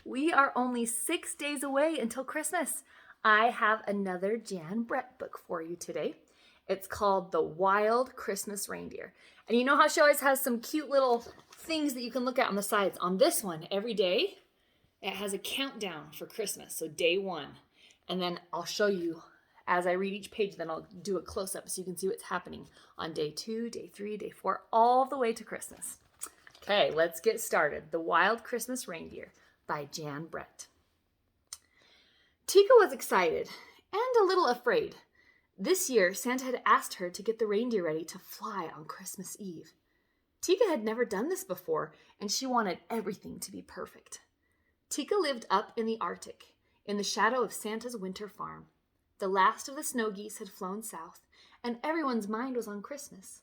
We are only 6 days away until Christmas. I have another Jan Brett book for you today. It's called The Wild Christmas Reindeer. And you know how she always has some cute little things that you can look at on the sides? On this one, every day, it has a countdown for Christmas. So day 1. And then I'll show you as I read each page, then I'll do a close-up so you can see what's happening on day 2, day 3, day 4, all the way to Christmas. Okay, let's get started. The Wild Christmas Reindeer by Jan Brett. Tika was excited and a little afraid. This year, Santa had asked her to get the reindeer ready to fly on Christmas Eve. Tika had never done this before, and she wanted everything to be perfect. Tika lived up in the Arctic, in the shadow of Santa's winter farm. The last of the snow geese had flown south, and everyone's mind was on Christmas.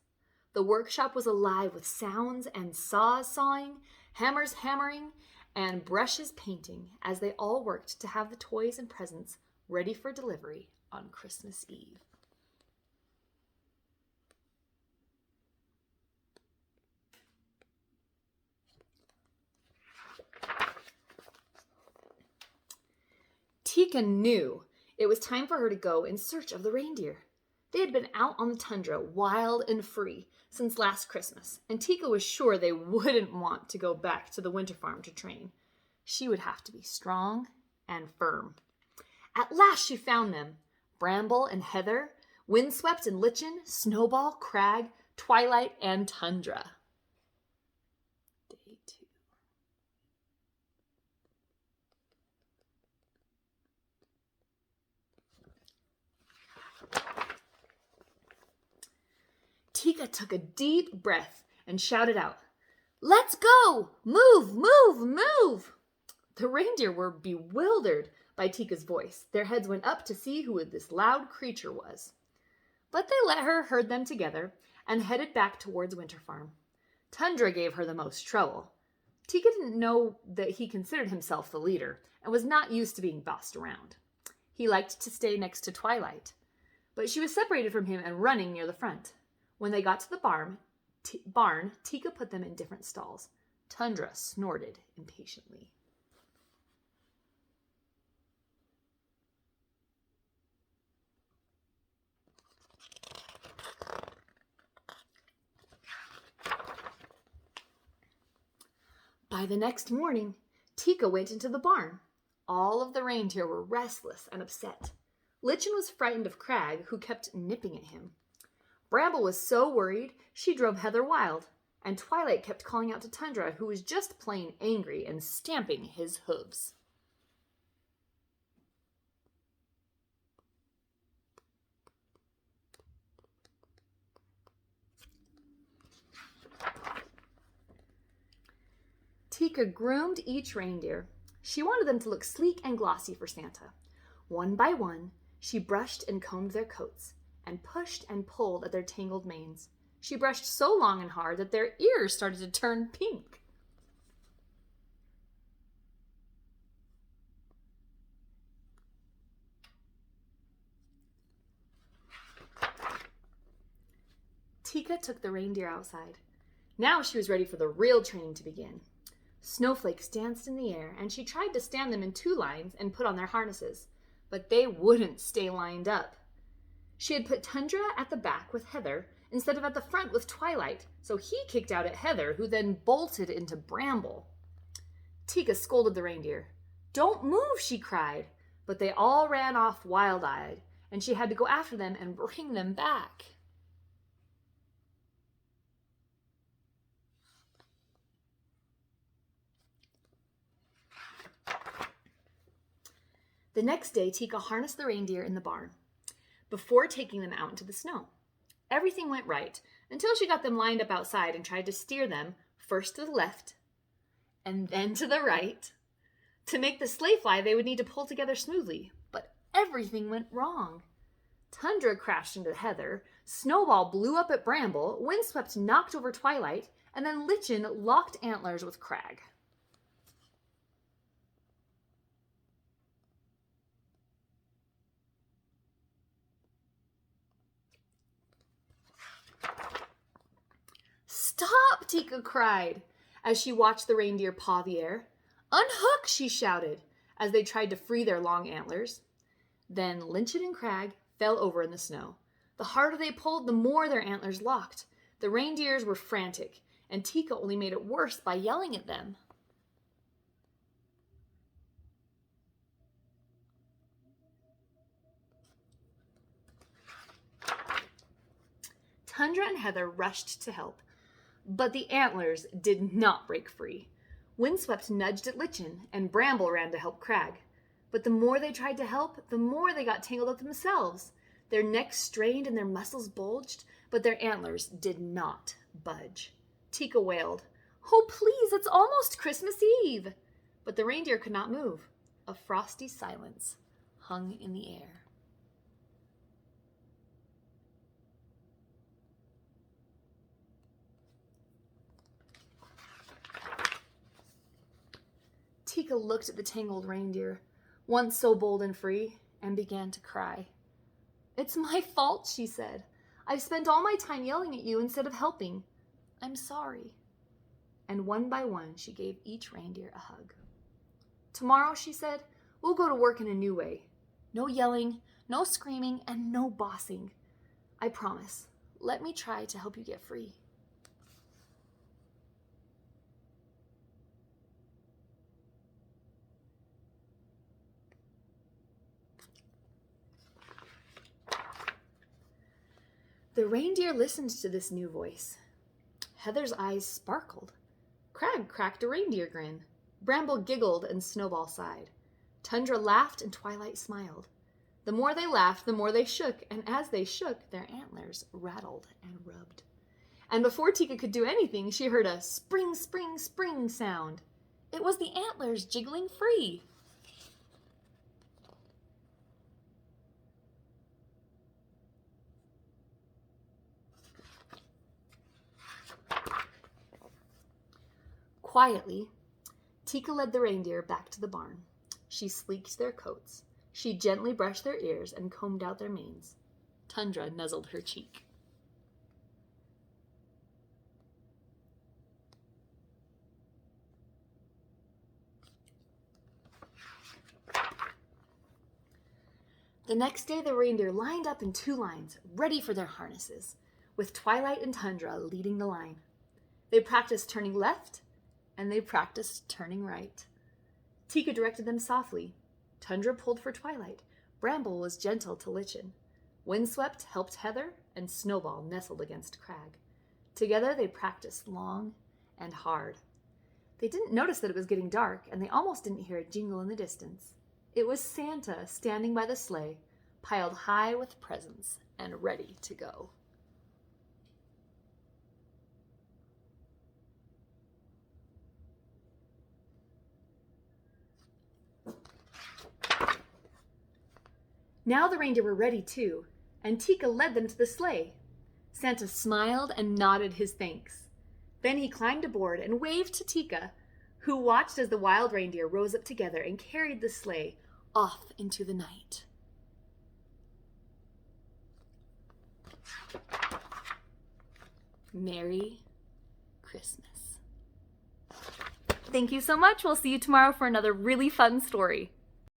The workshop was alive with sounds and saws sawing, hammers hammering, and brushes painting as they all worked to have the toys and presents ready for delivery on Christmas Eve. Tika knew it was time for her to go in search of the reindeer. They had been out on the tundra, wild and free, since last Christmas, and Tika was sure they wouldn't want to go back to the winter farm to train. She would have to be strong and firm. At last she found them, Bramble and Heather, Windswept and Lichen, Snowball, Crag, Twilight, and Tundra. Day 2. Tika took a deep breath and shouted out, "Let's go! Move, move, move!" The reindeer were bewildered by Tika's voice. Their heads went up to see who this loud creature was. But they let her herd them together and headed back towards Winter Farm. Tundra gave her the most trouble. Tika didn't know that he considered himself the leader and was not used to being bossed around. He liked to stay next to Twilight, but she was separated from him and running near the front. When they got to the barn, Tika put them in different stalls. Tundra snorted impatiently. By the next morning, Tika went into the barn. All of the reindeer were restless and upset. Lichen was frightened of Crag, who kept nipping at him. Bramble was so worried, she drove Heather wild, and Twilight kept calling out to Tundra, who was just plain angry and stamping his hooves. Tika groomed each reindeer. She wanted them to look sleek and glossy for Santa. One by one, she brushed and combed their coats, and pushed and pulled at their tangled manes. She brushed so long and hard that their ears started to turn pink. Tika took the reindeer outside. Now she was ready for the real training to begin. Snowflakes danced in the air, and she tried to stand them in 2 lines and put on their harnesses, but they wouldn't stay lined up. She had put Tundra at the back with Heather instead of at the front with Twilight, so he kicked out at Heather, who then bolted into Bramble. Tika scolded the reindeer. "Don't move," she cried, but they all ran off wild-eyed, and she had to go after them and bring them back. The next day, Tika harnessed the reindeer in the barn before taking them out into the snow. Everything went right until she got them lined up outside and tried to steer them first to the left and then to the right. To make the sleigh fly, they would need to pull together smoothly, but everything went wrong. Tundra crashed into Heather, Snowball blew up at Bramble, Windswept knocked over Twilight, and then Lichen locked antlers with Crag. "Stop!" Tika cried as she watched the reindeer paw the air. "Unhook!" she shouted as they tried to free their long antlers. Then Linchin and Crag fell over in the snow. The harder they pulled, the more their antlers locked. The reindeers were frantic, and Tika only made it worse by yelling at them. Tundra and Heather rushed to help, but the antlers did not break free. Windswept nudged at Lichen, and Bramble ran to help Crag. But the more they tried to help, the more they got tangled up themselves. Their necks strained and their muscles bulged, but their antlers did not budge. Tika wailed, "Oh, please, it's almost Christmas Eve!" But the reindeer could not move. A frosty silence hung in the air. Tika looked at the tangled reindeer, once so bold and free, and began to cry. "It's my fault," she said. "I've spent all my time yelling at you instead of helping. I'm sorry." And one by one, she gave each reindeer a hug. "Tomorrow," she said, "we'll go to work in a new way. No yelling, no screaming, and no bossing. I promise. Let me try to help you get free." The reindeer listened to this new voice. Heather's eyes sparkled. Crag cracked a reindeer grin. Bramble giggled and Snowball sighed. Tundra laughed and Twilight smiled. The more they laughed, the more they shook, and as they shook, their antlers rattled and rubbed. And before Tika could do anything, she heard a spring, spring, spring sound. It was the antlers jiggling free. Quietly, Tika led the reindeer back to the barn. She sleeked their coats. She gently brushed their ears and combed out their manes. Tundra nuzzled her cheek. The next day, the reindeer lined up in 2 lines, ready for their harnesses, with Twilight and Tundra leading the line. They practiced turning left, and they practiced turning right. Tika directed them softly. Tundra pulled for Twilight. Bramble was gentle to Lichen. Windswept helped Heather, and Snowball nestled against Crag. Together they practiced long and hard. They didn't notice that it was getting dark, and they almost didn't hear a jingle in the distance. It was Santa standing by the sleigh, piled high with presents and ready to go. Now the reindeer were ready too, and Tika led them to the sleigh. Santa smiled and nodded his thanks. Then he climbed aboard and waved to Tika, who watched as the wild reindeer rose up together and carried the sleigh off into the night. Merry Christmas. Thank you so much. We'll see you tomorrow for another really fun story.